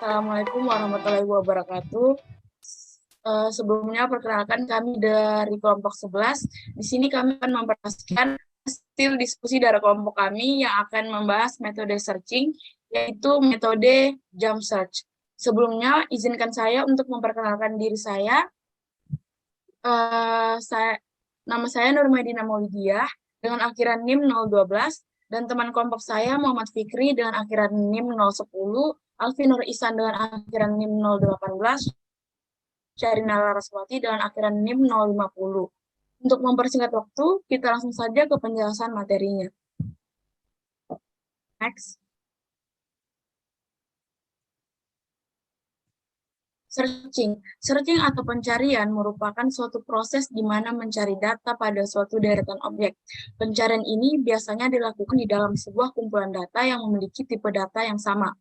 Assalamualaikum warahmatullahi wabarakatuh. Sebelumnya perkenalkan kami dari kelompok 11. Di sini kami akan memperhatikan hasil diskusi dari kelompok kami yang akan membahas metode searching, yaitu metode jump search. Sebelumnya, izinkan saya untuk memperkenalkan diri saya. Nama saya Nurmadina Maulidiah dengan akhiran NIM 012 dan teman kelompok saya Muhammad Fikri dengan akhiran NIM 010, Alfi Nur Ihsan dengan akhiran NIM 018, Syarina Laraswati dengan akhiran NIM 050. Untuk mempersingkat waktu, kita langsung saja ke penjelasan materinya. Next. Searching atau pencarian merupakan suatu proses di mana mencari data pada suatu deretan objek. Pencarian ini biasanya dilakukan di dalam sebuah kumpulan data yang memiliki tipe data yang sama.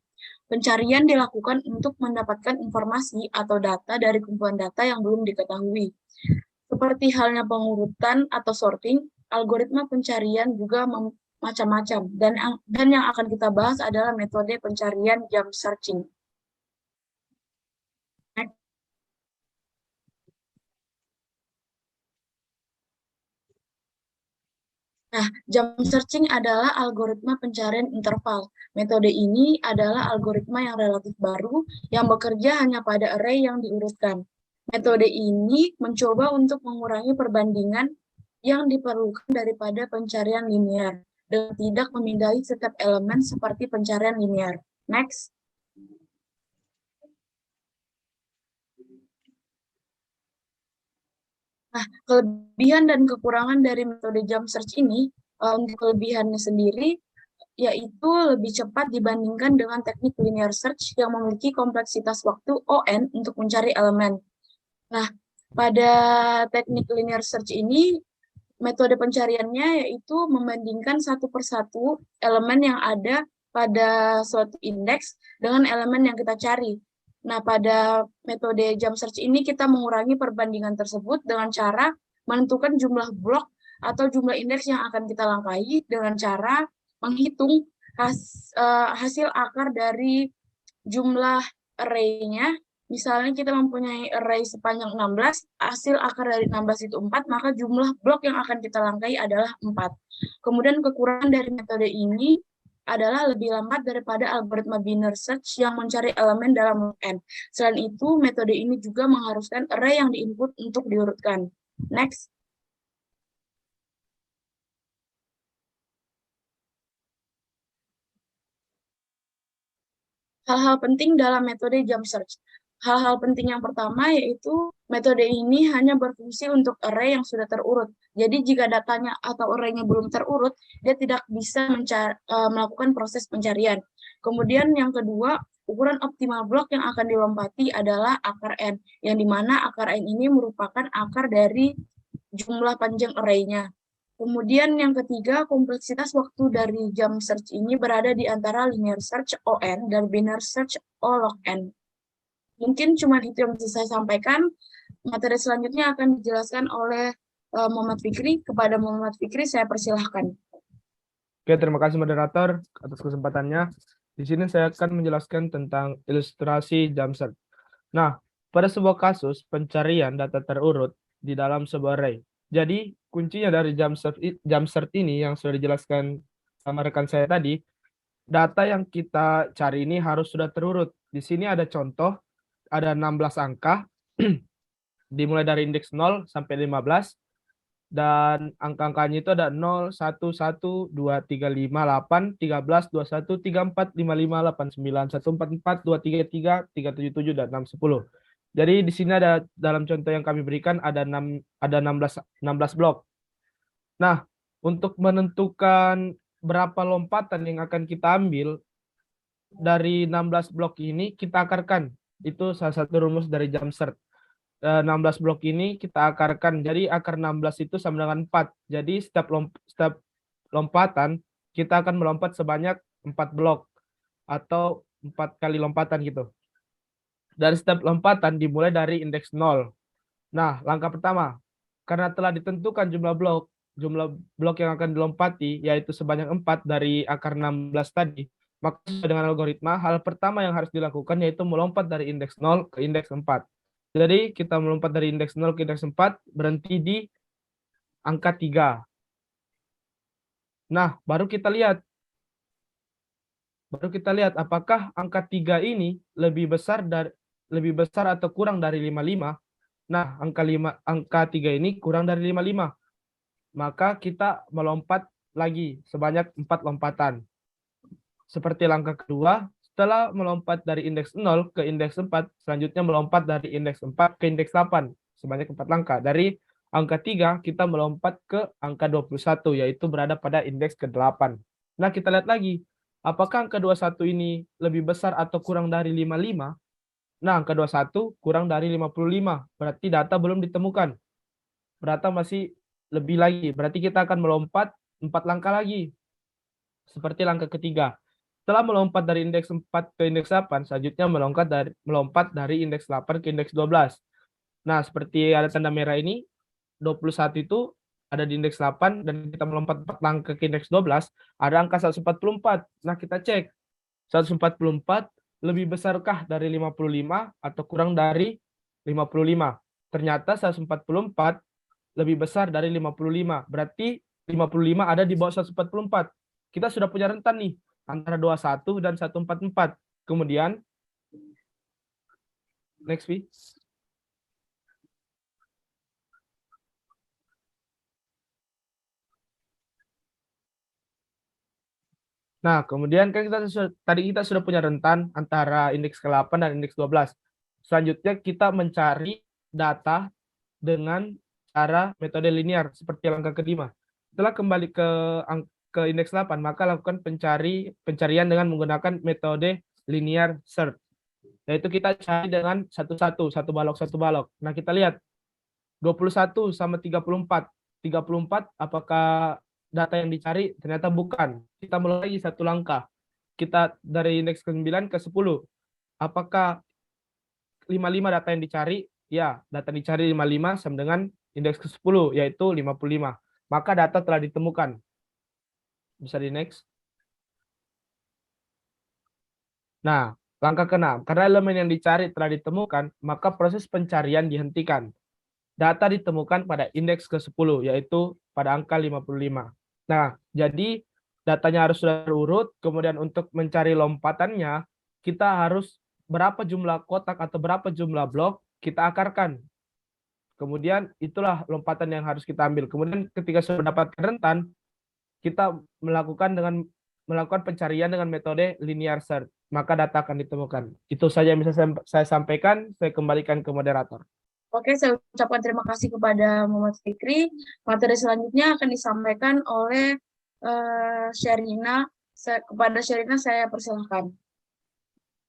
Pencarian dilakukan untuk mendapatkan informasi atau data dari kumpulan data yang belum diketahui. Seperti halnya pengurutan atau sorting, algoritma pencarian juga macam-macam. Dan yang akan kita bahas adalah metode pencarian jump searching. Nah, jump searching adalah algoritma pencarian interval. Metode ini adalah algoritma yang relatif baru yang bekerja hanya pada array yang diurutkan. Metode ini mencoba untuk mengurangi perbandingan yang diperlukan daripada pencarian linear dan tidak memindai setiap elemen seperti pencarian linear. Next. Nah, kelebihan dan kekurangan dari metode jump search ini, untuk kelebihannya sendiri, yaitu lebih cepat dibandingkan dengan teknik linear search yang memiliki kompleksitas waktu ON untuk mencari elemen. Nah, pada teknik linear search ini, metode pencariannya yaitu membandingkan satu persatu elemen yang ada pada suatu indeks dengan elemen yang kita cari. Nah, pada metode jump search ini kita mengurangi perbandingan tersebut dengan cara menentukan jumlah blok atau jumlah indeks yang akan kita langkahi dengan cara menghitung hasil akar dari jumlah array-nya. Misalnya kita mempunyai array sepanjang 16, hasil akar dari 16 itu 4, maka jumlah blok yang akan kita langkahi adalah 4. Kemudian kekurangan dari metode ini adalah lebih lambat daripada algoritma binary search yang mencari elemen dalam log n. Selain itu, metode ini juga mengharuskan array yang diinput untuk diurutkan. Next. Hal-hal penting dalam metode jump search. Hal-hal penting yang pertama yaitu metode ini hanya berfungsi untuk array yang sudah terurut. Jadi jika datanya atau array-nya belum terurut, dia tidak bisa melakukan proses pencarian. Kemudian yang kedua, ukuran optimal blok yang akan dilompati adalah akar n, yang dimana akar n ini merupakan akar dari jumlah panjang array-nya. Kemudian yang ketiga, kompleksitas waktu dari jump search ini berada di antara linear search ON dan binary search O log n. Mungkin cuma itu yang bisa saya sampaikan. Materi selanjutnya akan dijelaskan oleh Muhammad Fikri. Kepada Muhammad Fikri, saya persilahkan. Oke, terima kasih moderator atas kesempatannya. Di sini saya akan menjelaskan tentang ilustrasi jump search. Nah, pada sebuah kasus pencarian data terurut di dalam sebuah array. Jadi, kuncinya dari jump search ini yang sudah dijelaskan sama rekan saya tadi, data yang kita cari ini harus sudah terurut. Di sini ada contoh, ada 16 angka, dimulai dari indeks 0 sampai 15, dan angka-angkanya itu ada 0, 1, 1, 2, 3, 5, 8, 13, 21, 34, 55, 89, 144, 233, 377, dan 610. Jadi di sini ada dalam contoh yang kami berikan ada 16 blok. Nah, untuk menentukan berapa lompatan yang akan kita ambil dari 16 blok ini kita akarkan. Itu salah satu rumus dari jump search. 16 blok ini kita akarkan. Jadi akar 16 itu sama dengan 4. Jadi setiap lompatan kita akan melompat sebanyak 4 blok atau 4 kali lompatan gitu. Dan setiap lompatan dimulai dari indeks 0. Nah, langkah pertama, karena telah ditentukan jumlah blok yang akan dilompati yaitu sebanyak 4 dari akar 16 tadi, Maka sesuai dengan algoritma, hal pertama yang harus dilakukan yaitu melompat dari indeks 0 ke indeks 4. Jadi kita melompat dari indeks 0 ke indeks 4, berhenti di angka 3. Nah, baru kita lihat apakah angka 3 ini lebih besar atau kurang dari 55. Nah, angka 3 ini kurang dari 55. Maka kita melompat lagi sebanyak 4 lompatan. Seperti langkah kedua, setelah melompat dari indeks 0 ke indeks 4, selanjutnya melompat dari indeks 4 ke indeks 8 sebanyak 4 langkah. Dari angka 3 kita melompat ke angka 21, yaitu berada pada indeks ke-8. Nah, kita lihat lagi, apakah angka 21 ini lebih besar atau kurang dari 55? Nah, angka 21 kurang dari 55, berarti data belum ditemukan. Berarti masih lebih lagi, berarti kita akan melompat 4 langkah lagi. Seperti langkah ketiga. Setelah melompat dari indeks 4 ke indeks 8, selanjutnya melompat dari indeks 8 ke indeks 12. Nah, seperti ada tanda merah ini, 21 itu ada di indeks 8, dan kita melompat 4 langkah ke indeks 12, ada angka 144. Nah, kita cek. 144 lebih besarkah dari 55 atau kurang dari 55? Ternyata 144 lebih besar dari 55. Berarti 55 ada di bawah 144. Kita sudah punya rentan nih, antara 21 dan 144. Kemudian, next please. Nah, kemudian kan tadi kita sudah punya rentan antara indeks ke-8 dan indeks 12. Selanjutnya kita mencari data dengan cara metode linear seperti langkah kelima. Setelah kembali ke indeks 8, maka lakukan pencarian dengan menggunakan metode linear search. Yaitu kita cari dengan satu balok. Nah, kita lihat 21 sama 34. 34 apakah data yang dicari? Ternyata bukan. Kita mulai lagi satu langkah. Kita dari indeks ke-9 ke 10. Apakah 55 data yang dicari? Ya, data dicari 55 sama dengan indeks ke-10, yaitu 55. Maka data telah ditemukan. Bisa di next. Nah, langkah ke-6. Karena elemen yang dicari telah ditemukan, maka proses pencarian dihentikan. Data ditemukan pada indeks ke-10, yaitu pada angka 55. Nah, jadi datanya harus sudah terurut, kemudian untuk mencari lompatannya, kita harus berapa jumlah kotak atau berapa jumlah blok kita akarkan. Kemudian itulah lompatan yang harus kita ambil. Kemudian ketika sudah mendapatkan rentan, kita melakukan pencarian dengan metode linear search. Maka data akan ditemukan. Itu saja yang bisa saya sampaikan. Saya kembalikan ke moderator. Oke, saya ucapkan terima kasih kepada Muhammad Fikri. Materi selanjutnya akan disampaikan oleh Sherina. Kepada Sherina saya persilahkan.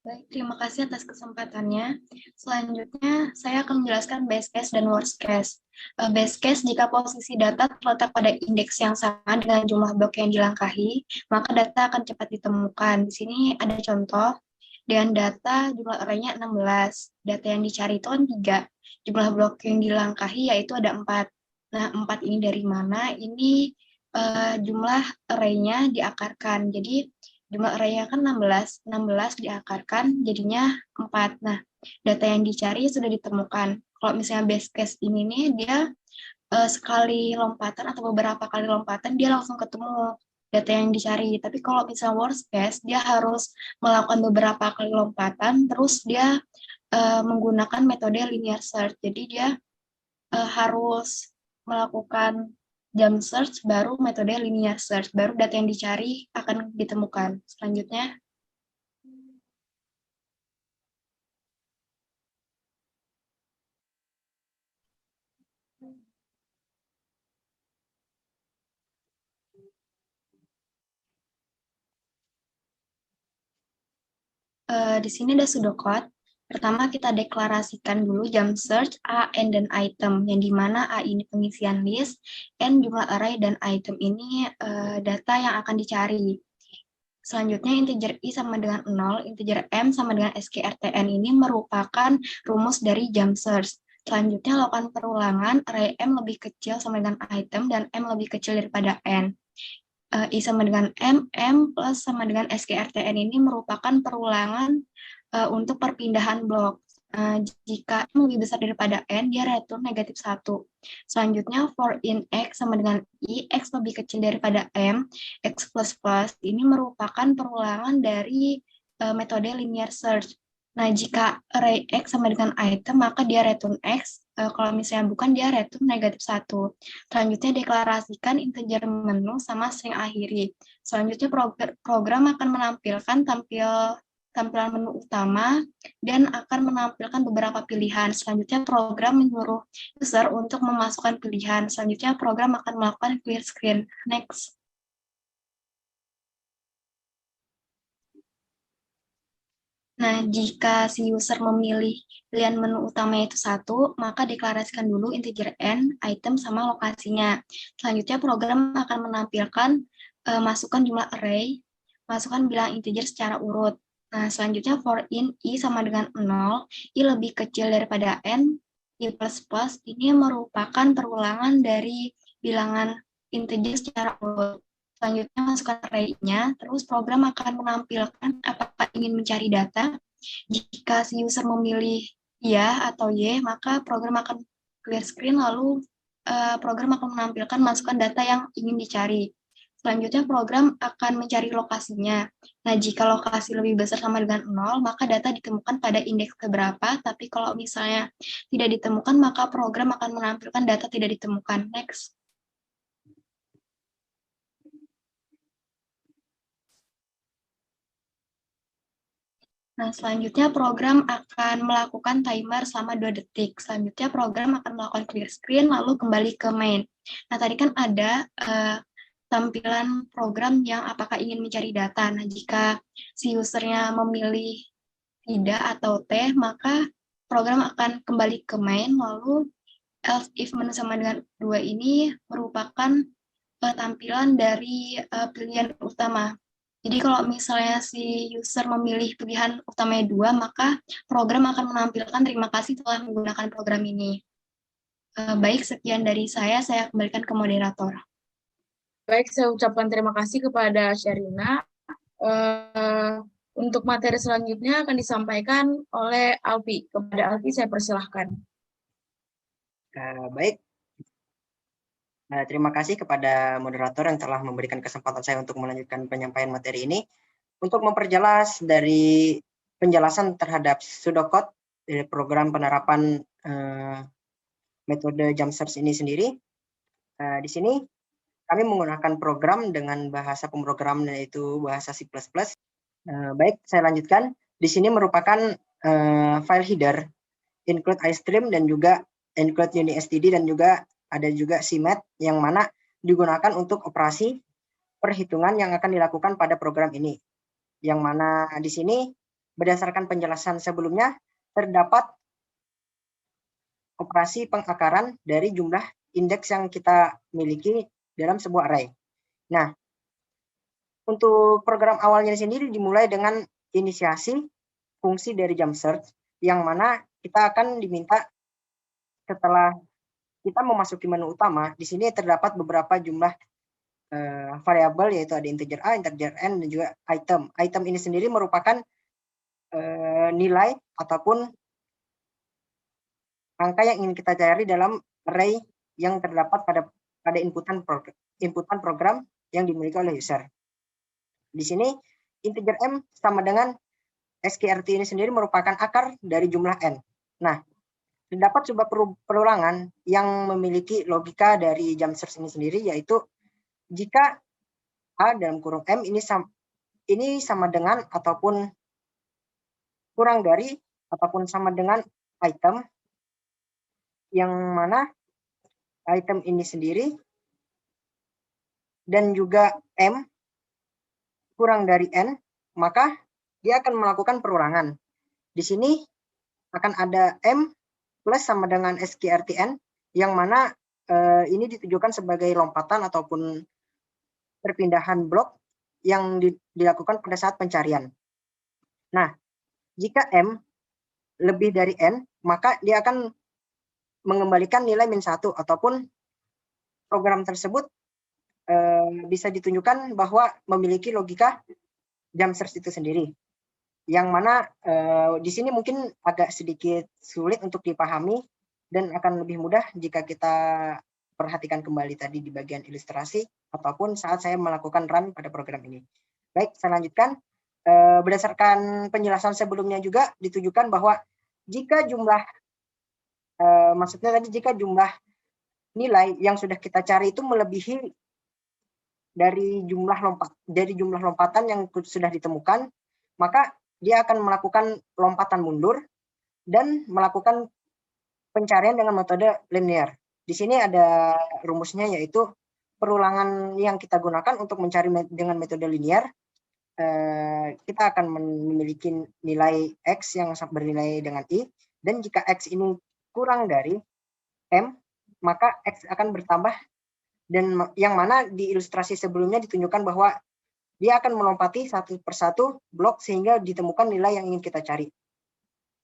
Baik, terima kasih atas kesempatannya. Selanjutnya, saya akan menjelaskan base case dan worst case. Base case, jika posisi data terletak pada indeks yang sama dengan jumlah blok yang dilangkahi, maka data akan cepat ditemukan. Di sini ada contoh, dengan data jumlah arraynya 16. Data yang dicari itu kan 3. Jumlah blok yang dilangkahi yaitu ada 4. Nah, 4 ini dari mana? Ini jumlah arraynya diakarkan. Jadi, jumlah arraynya kan 16 diakarkan jadinya 4. Nah, data yang dicari sudah ditemukan. Kalau misalnya base case ini nih, dia sekali lompatan atau beberapa kali lompatan, dia langsung ketemu data yang dicari. Tapi kalau misalnya worst case, dia harus melakukan beberapa kali lompatan, terus dia menggunakan metode linear search. Jadi dia harus melakukan jump search, baru metode linear search, baru data yang dicari akan ditemukan. Selanjutnya, di sini ada pseudocode. Pertama kita deklarasikan dulu jump search A, N, dan item, yang dimana A ini pengisian list, N jumlah array, dan item ini data yang akan dicari. Selanjutnya integer I sama dengan 0, integer M sama dengan SKRTN ini merupakan rumus dari jump search. Selanjutnya lakukan perulangan, array M lebih kecil sama dengan item, dan M lebih kecil daripada N. I sama dengan M plus sama dengan SKRTN ini merupakan perulangan untuk perpindahan blok. Jika M lebih besar daripada N, dia return negatif 1. Selanjutnya, for in X sama dengan I, X lebih kecil daripada M, X plus plus, ini merupakan perulangan dari metode linear search. Nah, jika array X sama dengan item, maka dia return X. Kalau misalnya bukan, dia return negatif 1. Selanjutnya, deklarasikan integer menu sama string akhiri. Selanjutnya, program akan menampilkan tampilan menu utama dan akan menampilkan beberapa pilihan. Selanjutnya, program menyuruh user untuk memasukkan pilihan. Selanjutnya, program akan melakukan clear screen. Next. Nah, jika si user memilih pilihan menu utama itu 1, maka deklarasikan dulu integer n, item, sama lokasinya. Selanjutnya, program akan menampilkan masukkan jumlah array, masukkan bilang integer secara urut. Nah, selanjutnya for in I sama dengan 0, I lebih kecil daripada n, I plus plus, ini merupakan perulangan dari bilangan integer secara urut. Selanjutnya masukkan array-nya, terus program akan menampilkan apakah ingin mencari data. Jika si user memilih ya atau Y, maka program akan clear screen, lalu program akan menampilkan masukkan data yang ingin dicari. Selanjutnya program akan mencari lokasinya. Nah, jika lokasi lebih besar sama dengan 0, maka data ditemukan pada indeks keberapa, tapi kalau misalnya tidak ditemukan, maka program akan menampilkan data tidak ditemukan. Next. Nah, selanjutnya program akan melakukan timer selama 2 detik. Selanjutnya program akan melakukan clear screen, lalu kembali ke main. Nah, tadi kan ada tampilan program yang apakah ingin mencari data. Nah, jika si usernya memilih tidak atau T, maka program akan kembali ke main, lalu else if menu sama dengan 2 ini merupakan tampilan dari pilihan utama. Jadi kalau misalnya si user memilih pilihan utamanya 2, maka program akan menampilkan terima kasih telah menggunakan program ini. Baik, sekian dari saya kembalikan ke moderator. Baik, saya ucapkan terima kasih kepada Sherina. Untuk materi selanjutnya akan disampaikan oleh Alfi. Kepada Alfi saya persilahkan. Baik. Terima kasih kepada moderator yang telah memberikan kesempatan saya untuk melanjutkan penyampaian materi ini. Untuk memperjelas dari penjelasan terhadap pseudocode dari program penerapan metode jump search ini sendiri, di sini kami menggunakan program dengan bahasa pemrograman yaitu bahasa C++. Baik, saya lanjutkan. Di sini merupakan file header, include iStream dan juga include UniSTD dan juga ada juga CMAT yang mana digunakan untuk operasi perhitungan yang akan dilakukan pada program ini. Yang mana di sini berdasarkan penjelasan sebelumnya terdapat operasi pengakaran dari jumlah indeks yang kita miliki dalam sebuah array. Nah, untuk program awalnya sendiri dimulai dengan inisiasi fungsi dari jump search yang mana kita akan diminta setelah kita memasuki menu utama, di sini terdapat beberapa jumlah variabel yaitu ada integer A, integer N, dan juga item. Item ini sendiri merupakan nilai ataupun angka yang ingin kita cari dalam array yang terdapat pada inputan program yang dimiliki oleh user. Di sini integer M sama dengan SKRT ini sendiri merupakan akar dari jumlah N. Nah, terdapat sebuah perulangan yang memiliki logika dari jump search ini sendiri, yaitu jika A dalam kurung M ini sama dengan ataupun kurang dari ataupun sama dengan item, yang mana item ini sendiri dan juga M kurang dari N, maka dia akan melakukan perulangan. Di sini akan ada M plus sama dengan SKRTN, yang mana ini ditujukan sebagai lompatan ataupun perpindahan blok yang dilakukan pada saat pencarian. Nah, jika M lebih dari N, maka dia akan mengembalikan nilai -1 ataupun program tersebut bisa ditunjukkan bahwa memiliki logika jump search itu sendiri. Yang mana di sini mungkin agak sedikit sulit untuk dipahami dan akan lebih mudah jika kita perhatikan kembali tadi di bagian ilustrasi ataupun saat saya melakukan run pada program ini. Baik, saya lanjutkan. Berdasarkan penjelasan sebelumnya juga ditunjukkan bahwa jika jumlah maksudnya tadi jika jumlah nilai yang sudah kita cari itu melebihi dari jumlah lompatan yang sudah ditemukan, maka dia akan melakukan lompatan mundur dan melakukan pencarian dengan metode linear. Di sini ada rumusnya, yaitu perulangan yang kita gunakan untuk mencari dengan metode linear. Kita akan memiliki nilai X yang bernilai dengan I, dan jika X ini kurang dari M, maka X akan bertambah, dan yang mana di ilustrasi sebelumnya ditunjukkan bahwa dia akan melompati satu persatu blok sehingga ditemukan nilai yang ingin kita cari.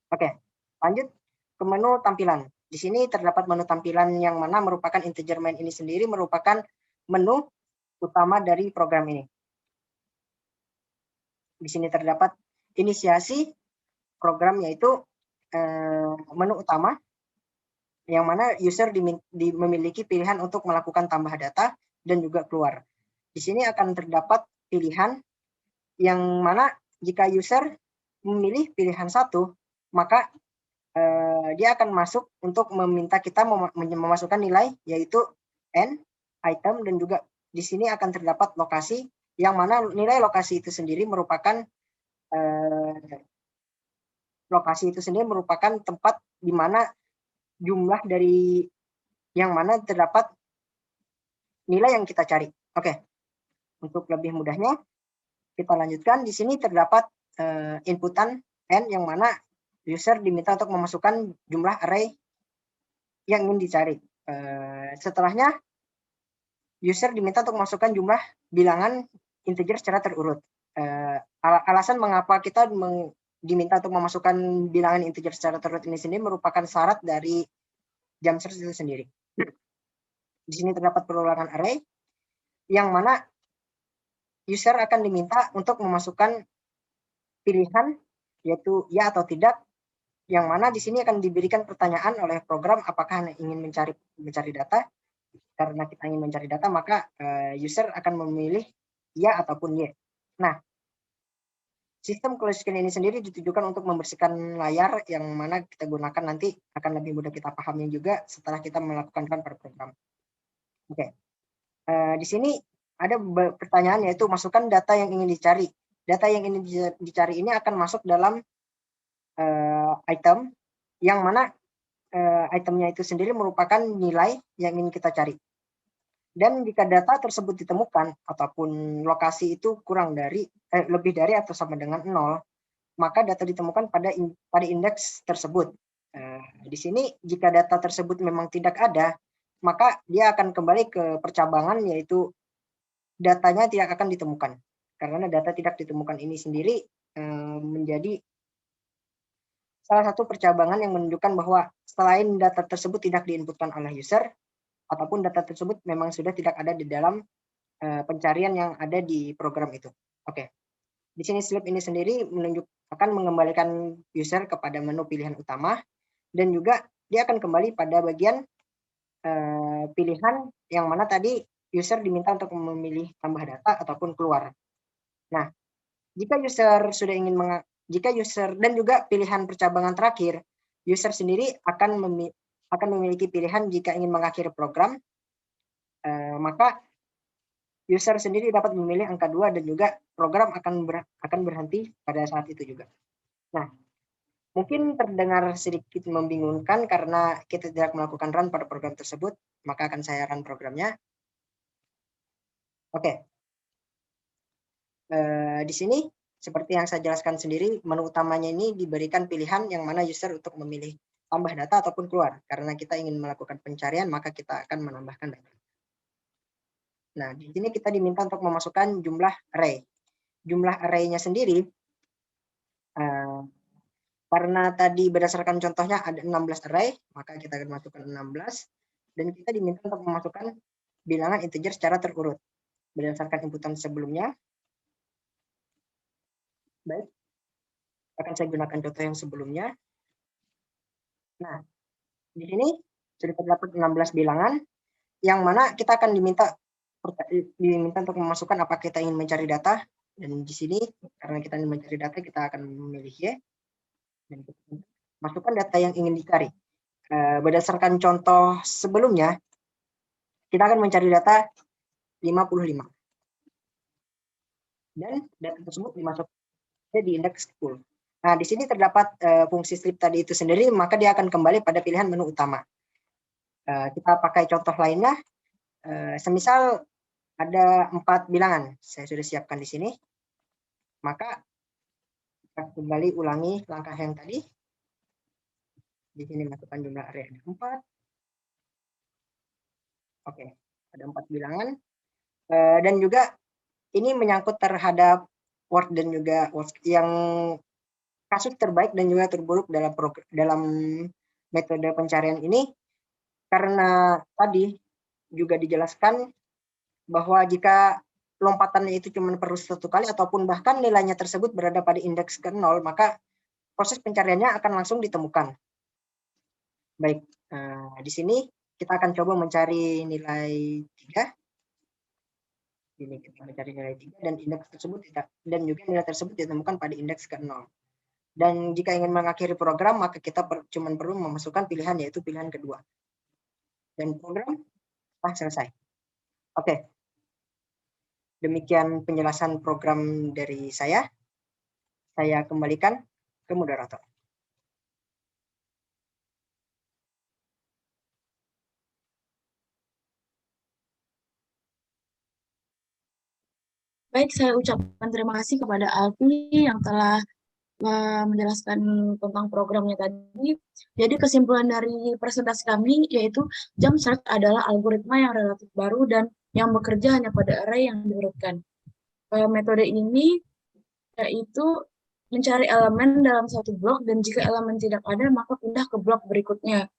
Oke, lanjut ke menu tampilan. Di sini terdapat menu tampilan yang mana merupakan integer main ini sendiri merupakan menu utama dari program ini. Di sini terdapat inisiasi program, yaitu menu utama, yang mana user memiliki pilihan untuk melakukan tambah data dan juga keluar. Di sini akan terdapat pilihan yang mana jika user memilih pilihan satu, maka dia akan masuk untuk meminta kita memasukkan nilai, yaitu N, item, dan juga di sini akan terdapat lokasi, yang mana nilai lokasi itu sendiri merupakan tempat di mana jumlah dari yang mana terdapat nilai yang kita cari. Oke, untuk lebih mudahnya kita lanjutkan. Di sini terdapat inputan N, yang mana user diminta untuk memasukkan jumlah array yang ingin dicari. Setelahnya user diminta untuk memasukkan jumlah bilangan integer secara terurut. Alasan mengapa kita diminta untuk memasukkan bilangan integer secara terurut ini sendiri merupakan syarat dari jump search itu sendiri. Di sini terdapat perulangan array, yang mana user akan diminta untuk memasukkan pilihan, yaitu ya atau tidak, yang mana di sini akan diberikan pertanyaan oleh program apakah ingin mencari data. Karena kita ingin mencari data, maka user akan memilih ya ataupun y. Nah, sistem close scan ini sendiri ditujukan untuk membersihkan layar, yang mana kita gunakan nanti akan lebih mudah kita pahami juga setelah kita melakukan run pada program. Oke, di sini ada pertanyaan, yaitu masukkan data yang ingin dicari. Data yang ingin dicari ini akan masuk dalam item, yang mana itemnya itu sendiri merupakan nilai yang ingin kita cari. Dan jika data tersebut ditemukan ataupun lokasi itu lebih dari atau sama dengan 0, maka data ditemukan pada indeks tersebut. Di sini jika data tersebut memang tidak ada, maka dia akan kembali ke percabangan, yaitu datanya tidak akan ditemukan. Karena data tidak ditemukan ini sendiri menjadi salah satu percabangan yang menunjukkan bahwa selain data tersebut tidak diinputkan oleh user, ataupun data tersebut memang sudah tidak ada di dalam pencarian yang ada di program itu. Oke, di sini slip ini sendiri akan mengembalikan user kepada menu pilihan utama, dan juga dia akan kembali pada bagian pilihan yang mana tadi user diminta untuk memilih tambah data ataupun keluar. Nah, jika user dan juga pilihan percabangan terakhir, user sendiri akan memiliki pilihan jika ingin mengakhiri program, maka user sendiri dapat memilih angka 2, dan juga program akan berhenti pada saat itu juga. Nah, mungkin terdengar sedikit membingungkan karena kita tidak melakukan run pada program tersebut, maka akan saya run programnya. Oke. Di sini seperti yang saya jelaskan sendiri, menu utamanya ini diberikan pilihan yang mana user untuk memilih tambah data ataupun keluar. Karena kita ingin melakukan pencarian, maka kita akan menambahkan data. Nah, di sini kita diminta untuk memasukkan jumlah array. Jumlah array-nya sendiri, karena tadi berdasarkan contohnya ada 16 array, maka kita akan masukkan 16. Dan kita diminta untuk memasukkan bilangan integer secara terurut berdasarkan inputan sebelumnya. Baik, akan saya gunakan contoh yang sebelumnya. Nah, di sini sudah terdapat 16 bilangan, yang mana kita akan diminta untuk memasukkan apa kita ingin mencari data. Dan di sini karena kita ingin mencari data, kita akan memilih Y dan masukkan data yang ingin dicari. Berdasarkan contoh sebelumnya, kita akan mencari data 55. Dan data tersebut dimasukkan di indeks pool. Nah, di sini terdapat fungsi strip tadi itu sendiri, maka dia akan kembali pada pilihan menu utama. Kita pakai contoh lainnya, semisal ada 4 bilangan, saya sudah siapkan di sini. Maka kita kembali ulangi langkah yang tadi. Di sini masukkan jumlah area ada 4. Oke, ada 4 bilangan. Dan juga ini menyangkut terhadap Word dan juga Word yang kasus terbaik dan juga terburuk dalam metode pencarian ini, karena tadi juga dijelaskan bahwa jika lompatannya itu cuma perlu 1 kali ataupun bahkan nilainya tersebut berada pada indeks ke 0, maka proses pencariannya akan langsung ditemukan. Baik, di sini kita akan coba mencari nilai 3. Ini kita mencari nilai 3 dan indeks tersebut dan juga nilai tersebut ditemukan pada indeks ke 0. Dan jika ingin mengakhiri program, maka kita cuma perlu memasukkan pilihan, yaitu pilihan kedua. Dan program telah selesai. Oke. Demikian penjelasan program dari saya. Saya kembalikan ke moderator. Baik, saya ucapkan terima kasih kepada Alfi yang telah menjelaskan tentang programnya tadi. Jadi kesimpulan dari presentasi kami yaitu jump search adalah algoritma yang relatif baru dan yang bekerja hanya pada array yang diurutkan. Metode ini yaitu mencari elemen dalam satu blok, dan jika elemen tidak ada maka pindah ke blok berikutnya.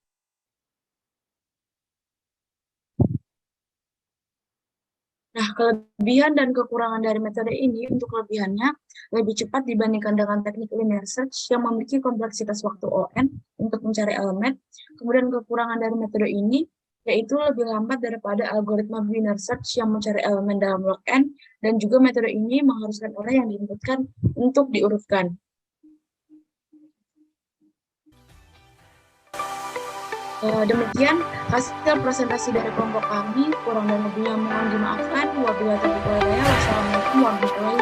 Nah, kelebihan dan kekurangan dari metode ini, untuk kelebihannya lebih cepat dibandingkan dengan teknik linear search yang memiliki kompleksitas waktu ON untuk mencari elemen. Kemudian kekurangan dari metode ini yaitu lebih lambat daripada algoritma biner search yang mencari elemen dalam log N, dan juga metode ini mengharuskan array yang diinputkan untuk diurutkan. Demikian hasil presentasi dari kelompok kami. Kurang dan lebihnya mohon dimaafkan. Wabillahi taufiq wal hidayah. Wassalamualaikum warahmatullahi wabarakatuh.